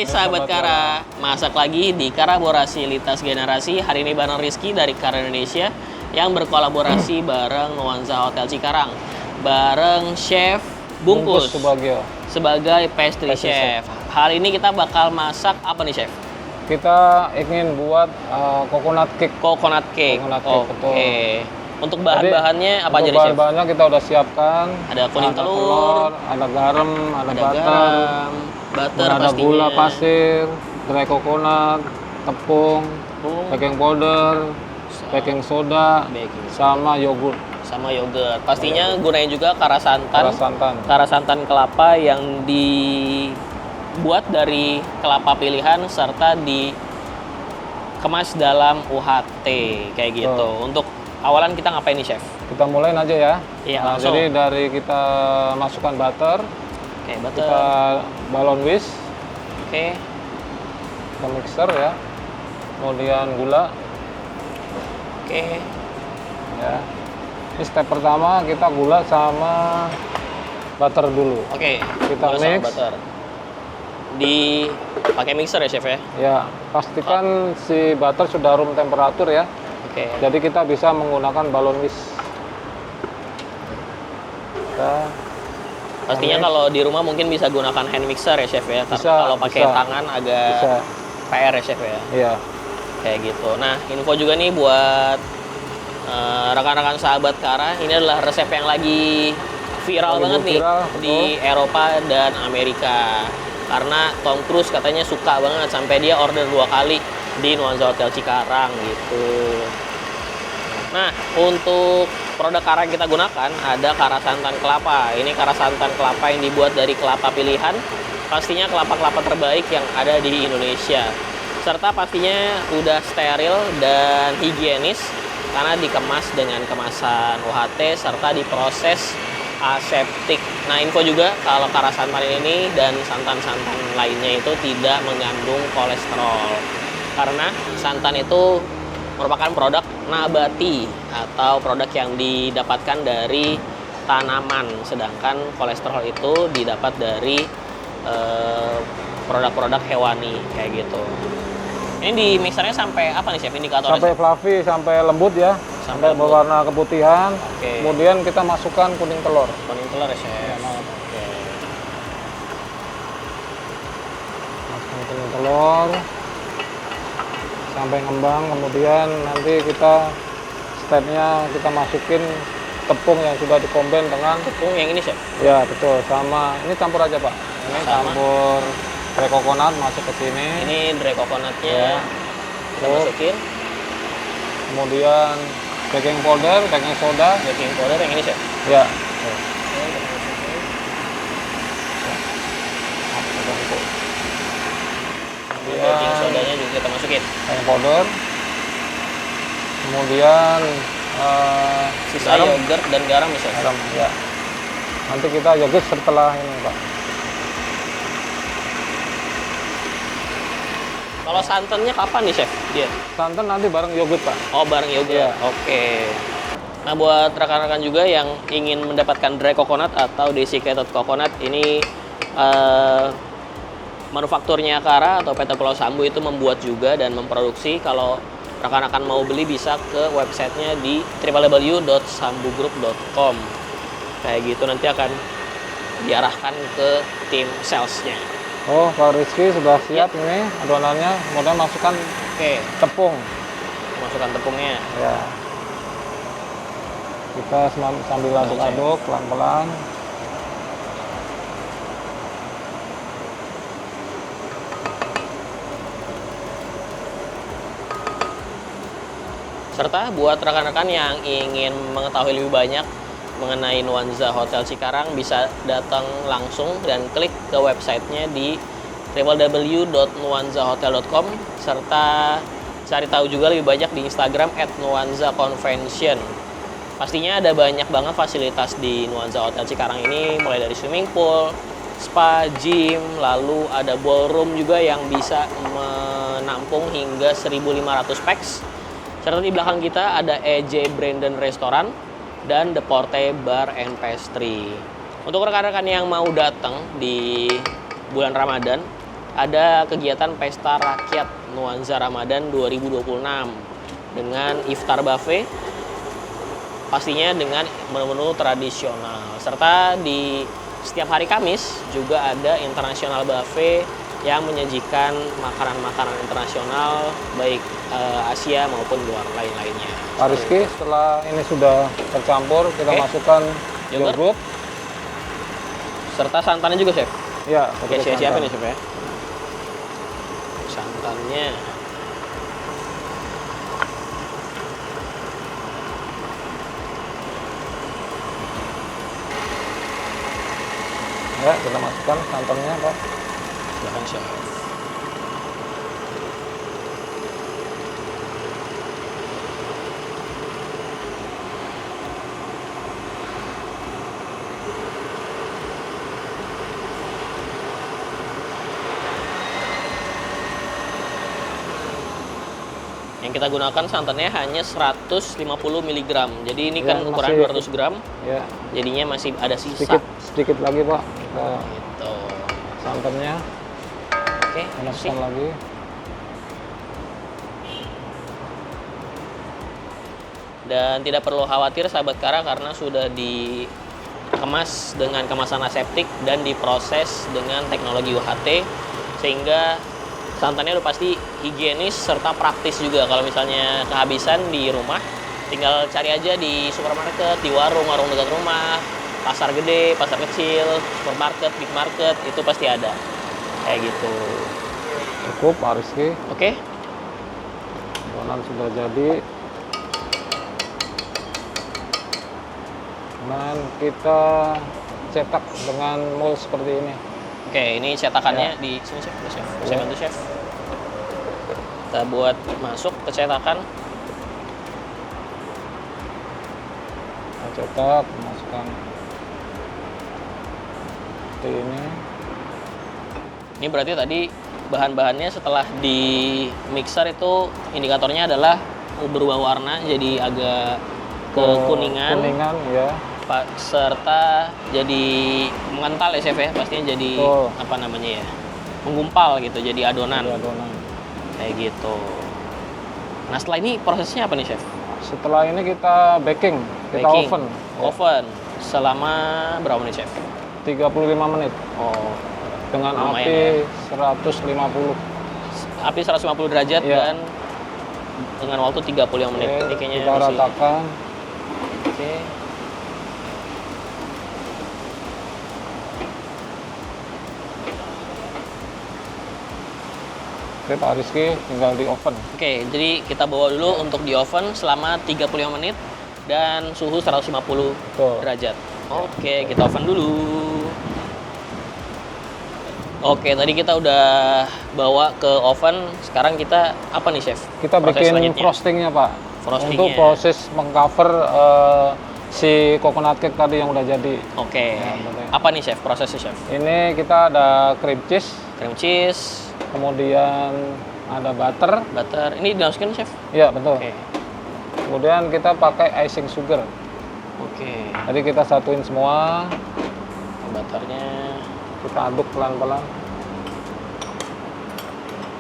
Hai sahabat Kara, masak lagi di Karaborasi Lintas Generasi. Hari ini bareng Rizky dari Kara Indonesia yang berkolaborasi bareng Nuanza Hotel Cikarang, bareng Chef Bungkus Subagio sebagai pastry chef. Hari ini kita bakal masak apa nih Chef? Kita ingin buat coconut cake. Coconut cake. Betul. Untuk bahan-bahannya apa aja nih Chef? Bahan-bahannya kita udah siapkan. Ada kuning telur, ada garam, ada butter, butter ada pastinya. gula pasir, dry coconut, tepung, baking powder, baking soda, sama yogurt. Sama yogurt. Pastinya gunain juga kara santan. Kara santan kelapa yang dibuat dari kelapa pilihan serta dikemas dalam UHT kayak gitu. Untuk awalan kita ngapain nih Chef? Kita mulain aja ya. Iya, langsung. Jadi dari kita masukkan butter. Oke, butter. Kita balon whisk. Oke. Kita mixer ya. Kemudian gula. Oke. Ya. Ini step pertama kita gula sama butter dulu. Oke. Kita gula mix. sama butter. Pakai mixer ya Chef ya? Ya, pastikan si butter sudah room temperatur ya. Oke. Jadi kita bisa menggunakan balon whisk. Pastinya kalau di rumah mungkin bisa gunakan hand mixer ya Chef ya. Kalau pakai tangan agak PR ya Chef ya. Iya. Kayak gitu. Nah, info juga nih buat rekan-rekan sahabat Kara, ini adalah resep yang lagi viral banget nih di Eropa dan Amerika. Karena Tom Cruise katanya suka banget sampai dia order 2 kali di Nuanza Hotel Cikarang gitu. Nah, untuk produk Kara yang kita gunakan ada kara santan kelapa. Ini kara santan kelapa yang dibuat dari kelapa pilihan. Pastinya kelapa-kelapa terbaik yang ada di Indonesia. Serta pastinya udah steril dan higienis karena dikemas dengan kemasan UHT serta diproses aseptik. Nah, info juga kalau kara santan ini dan santan-santan lainnya itu tidak mengandung kolesterol. Karena santan itu merupakan produk nabati atau produk yang didapatkan dari tanaman, sedangkan kolesterol itu didapat dari produk-produk hewani kayak gitu. Ini di mixernya sampai apa nih Chef indikatornya? Sampai fluffy, sampai lembut ya. Sampai berwarna keputihan. Oke. Kemudian kita masukkan kuning telur. Kuning telur ya Chef. Ya, Oke. Masukkan kuning telur sampai ngembang. Kemudian nanti kita stepnya kita masukin tepung yang sudah dikombin dengan tepung yang ini Chef? Ya betul, sama ini campur aja Pak. Ini campur dry coconut masuk ke sini. Ini dry coconutnya kita masukin. Kemudian baking powder, baking soda. Baking powder yang ini Chef? Ya. Baking sodanya juga kita masukin. Baking powder. Kemudian sisa yogurt dan garam misalnya. Garam, ya. Nanti kita yogurt setelah ini Pak. Kalau santannya kapan nih Chef? Dia? Santan nanti bareng yogurt Pak. Oh, bareng yogurt. Iya. Oke. Nah, buat rekan-rekan juga yang ingin mendapatkan dry coconut atau desiccated coconut, ini manufakturnya Kara atau PT Pulau Sambu itu membuat juga dan memproduksi. Kalau rekan-rekan mau beli bisa ke websitenya di www.sambugroup.com. Kayak gitu nanti akan diarahkan ke tim salesnya. Oh, Pak Rizky sudah siap ini adonannya. Kemudian masukkan tepung. Masukkan tepungnya. Ya. Kita sambil aduk-aduk pelan-pelan. Serta buat rekan-rekan yang ingin mengetahui lebih banyak mengenai Nuanza Hotel Cikarang bisa datang langsung dan klik ke websitenya di www.nuanzahotel.com serta cari tahu juga lebih banyak di Instagram @nuanzaconvention. Pastinya ada banyak banget fasilitas di Nuanza Hotel Cikarang ini, mulai dari swimming pool, spa, gym, lalu ada ballroom juga yang bisa menampung hingga 1.500 pax. Serta di belakang kita ada EJ Brandon Restoran dan The Porte Bar and Pastry. Untuk rekan-rekan yang mau datang di bulan Ramadan, ada kegiatan Pesta Rakyat Nuansa Ramadan 2026 dengan iftar buffet, pastinya dengan menu-menu tradisional. Serta di setiap hari Kamis juga ada international buffet yang menyajikan makanan-makanan internasional baik Asia maupun luar lain-lainnya. Pak Rizky, setelah ini sudah tercampur, kita Oke. masukkan Yogurt. yogurt. Serta santannya juga, Chef. Ya, Oke, betul, saya siapin santan. ya, Chef ya. Santannya. Ya, kita masukkan santannya, Pak. Silakan, Chef. Yang kita gunakan santannya hanya 150 mg. Jadi ini kan Ya, ukuran masih- 200 gram. Ya, Jadinya masih ada sisa. sedikit lagi, Pak. Kita Gitu. santannya Oke, kita sip. masukkan lagi. Dan tidak perlu khawatir sahabat Kara karena sudah dikemas dengan kemasan aseptik dan diproses dengan teknologi UHT sehingga santannya udah pasti higienis serta praktis juga. Kalau misalnya kehabisan di rumah, tinggal cari aja di supermarket, di warung dekat rumah, pasar gede, pasar kecil, supermarket, big market, itu pasti ada. Kayak gitu. Cukup, Pak Rizky. Oke? Adonan sudah jadi. Dan kita cetak dengan mold seperti ini. Oke, ini cetakannya di sini, Chef. Chef. Saya bantu, Chef. Kita buat masuk ke cetakan. Kita cetak, masukkan seperti ini. Ini berarti tadi bahan-bahannya setelah di mixer itu indikatornya adalah berubah warna jadi agak kekuningan, Kuningan, ya. serta jadi mengental ya, Chef ya. Pastinya jadi Betul. apa namanya ya? Menggumpal gitu, jadi adonan. Jadi adonan. Kayak gitu. Nah, setelah ini prosesnya apa nih, Chef? Setelah ini kita baking, kita Baking. oven. Oven selama berapa menit, Chef? 35 menit Oh, dengan lumayan api ya. 150. Api 150 derajat Iya. dan dengan waktu 35 menit. Oke, Ini kayaknya kita masih- ratakan. Oke. Oke, Pak Rizky, tinggal di oven. Oke, jadi kita bawa dulu untuk di oven selama 35 menit dan suhu 150 Betul. derajat. Oke, kita oven dulu. Oke, tadi kita udah bawa ke oven. Sekarang kita apa nih, Chef? Kita Proses bikin selanjutnya. frostingnya, Pak. Frostingnya. Untuk proses mengcover si coconut cake tadi yang udah jadi. Oke. Ya, betul. Apa nih, Chef? Prosesnya, Chef? Ini kita ada cream cheese, Cream cheese, kemudian ada butter. butter. Ini dimasukin, Chef? Iya, betul. Oke. Kemudian kita pakai icing sugar. Oke. Tadi kita satuin semua, Butternya. kita aduk pelan-pelan.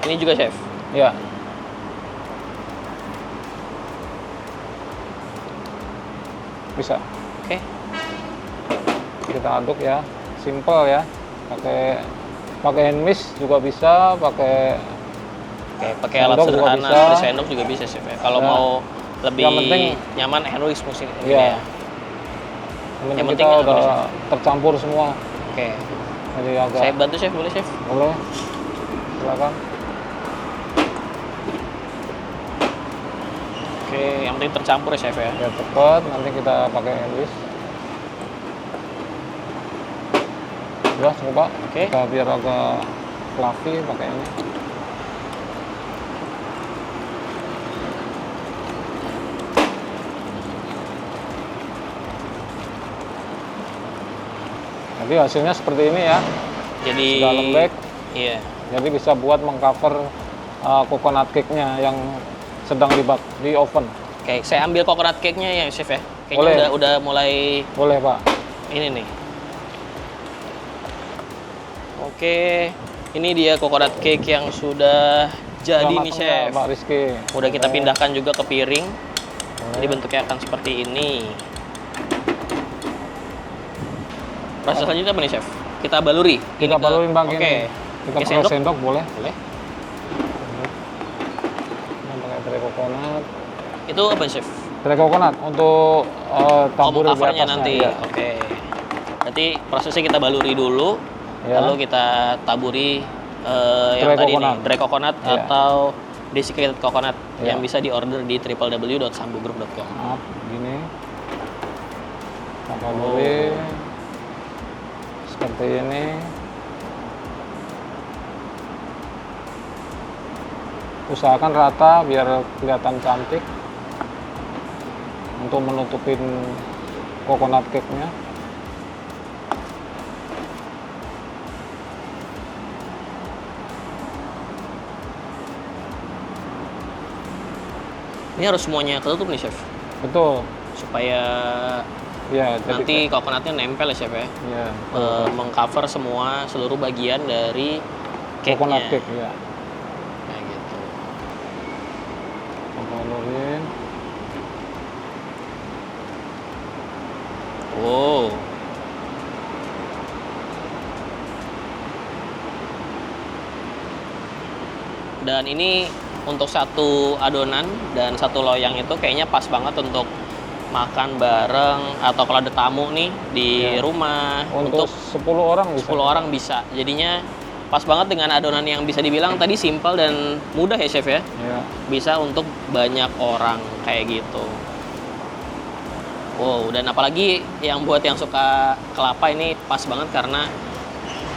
Ini juga, Chef? Ya. Bisa. Oke. Kita aduk ya. Simple ya. Pakai hand mix juga bisa, pakai Oke, pakai alat Sendok juga sederhana bisa. seperti sendok juga bisa, Chef ya. Kalau Ya. mau lebih Yang penting- nyaman hand mix mungkin Iya. ya. yang Yang penting penting kita apa, udah tercampur semua. Oke. Jadi agak Saya bantu, Chef, boleh, Chef? boleh. Silakan. Oke, yang penting tercampur ya, Chef ya. Ya cepat, nanti kita pakai hand mix. Udah cukup, Pak. Oke. Kita biar agak fluffy pakai ini. Jadi hasilnya seperti ini ya. Jadi Sudah lembek. Iya. Jadi bisa buat mengcover coconut cake-nya yang sedang di oven. Oke, saya ambil coconut cake-nya ya, Chef ya. Boleh. Kayaknya udah mulai Boleh, Pak. ini nih. Oke. Ini dia coconut cake yang sudah jadi Udah nih mateng chef. nggak, Pak Rizky? Udah kita Oke. pindahkan juga ke piring. Boleh. Jadi bentuknya akan seperti ini. Proses selanjutnya apa nih chef? Kita baluri. Kita balurin Bang Oke. ini. Kita Pakai pakai sendok boleh. Boleh. Kita pakai teri coconut. Itu apa chef? Teri coconut untuk tabur di covernya atasnya. nanti. Ya. Oke. Berarti prosesnya kita baluri dulu, Ya. lalu kita taburi yang Dry tadi coconut. nih, dry coconut Ya. atau desiccated coconut Ya. yang bisa diorder di www.sambugroup.com. Maaf, gini. Kita balurin. Seperti ini. Usahakan rata biar kelihatan cantik untuk menutupin coconut cake-nya. Ini harus semuanya ketutup nih chef, Betul. supaya Ya, nanti coconutnya nempel ya chef ya. ya, Mengcover semua seluruh bagian dari coconut cake-nya. cake ya. Kayak gitu. Kita balurin. Wow. Dan ini untuk satu adonan dan satu loyang itu kayaknya pas banget untuk makan bareng atau kalau ada tamu nih di Ya. rumah Untuk 10 orang bisa. 10 orang bisa. Jadinya pas banget dengan adonan yang bisa dibilang tadi simpel dan mudah ya chef ya. Ya. Bisa untuk banyak orang kayak gitu. Wow, dan apalagi yang buat yang suka kelapa ini pas banget karena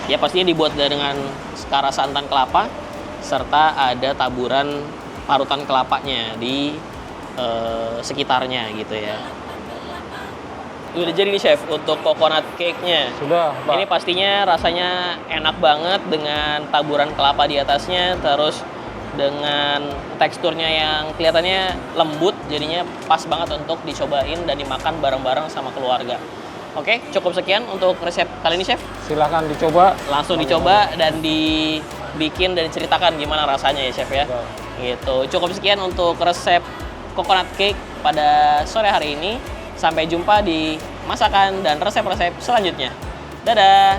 ya pastinya dibuat dengan sekara santan kelapa serta ada taburan parutan kelapanya di sekitarnya gitu ya. Udah jadi nih chef untuk coconut cake-nya. Sudah, Pak. Ini pastinya rasanya enak banget dengan taburan kelapa di atasnya, terus dengan teksturnya yang kelihatannya lembut, jadinya pas banget untuk dicobain dan dimakan bareng-bareng sama keluarga. Oke, cukup sekian untuk resep kali ini chef. Silahkan dicoba. Langsung dicoba dan dibikin dan diceritakan gimana rasanya ya chef ya. Betul. Gitu. Cukup sekian untuk resep coconut cake pada sore hari ini. Sampai jumpa di masakan dan resep-resep selanjutnya. Dadah!